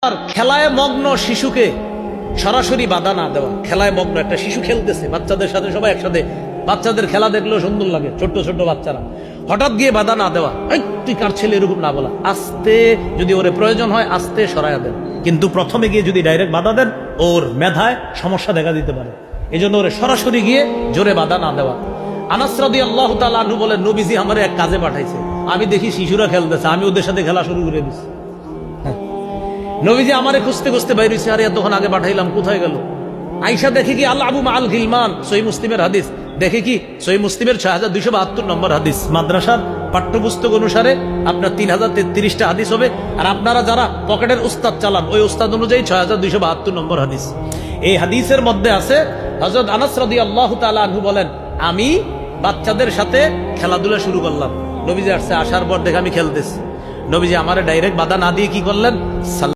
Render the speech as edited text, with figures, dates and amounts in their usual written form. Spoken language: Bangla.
আর খেলায় মগ্ন শিশুকে সরাসরি বাধা না দেওয়া। খেলায় মগ্ন একটা শিশু খেলতেছে বাচ্চাদের সাথে, সবাই একসাথে, বাচ্চাদের খেলা দেখলেও সুন্দর লাগে, ছোট্ট ছোট্ট বাচ্চারা, হঠাৎ গিয়ে বাধা না দেওয়া, এই তুই কার ছেলে, এরকম না বলা, আস্তে, যদি ওরে প্রয়োজন হয় আস্তে সরাইয়া দেন। কিন্তু প্রথমে গিয়ে যদি ডাইরেক্ট বাধা দেন ওর মেধায় সমস্যা দেখা দিতে পারে, এই জন্য ওরে সরাসরি গিয়ে জোরে বাধা না দেওয়া। আনাস রাদিয়াল্লাহু তাআলা আনহু বলেন, নবীজি আমারে এক কাজে পাঠাইছে, আমি দেখি শিশুরা খেলতেছে, আমি ওদের সাথে খেলা শুরু করে দিচ্ছি। নবীজি আমারে খুঁজতে খুঁজতে বাইরে হইছে, আরে এতক্ষণ আগে পাঠাইলাম, কোথায় গেল? আয়েশা দেখে কি আল আবু মাআল গিলমান, সহিহ মুসলিমের হাদিস, দেখে কি সহিহ মুসলিমের 6272 নম্বর হাদিস। মাদ্রাসার পাঠ্যপুস্তক অনুসারে আপনার 3033টা হাদিস হবে, আর আপনারা যারা পকেটের উস্তাদ চালান ওই উস্তাদ অনুযায়ী 6272 নম্বর হাদিস। এই হাদিসের মধ্যে আছে, হযরত আনাস রাদিয়াল্লাহু তাআলা আনহু বলেন, আমি বাচ্চাদের সাথে খেলাধুলা শুরু করলাম, নবীজি আসছে, আসার পর দেখে আমি খেলতেছি, নবীজি আমারে ডাইরেক্ট বাধা না দিয়ে কি করলেন?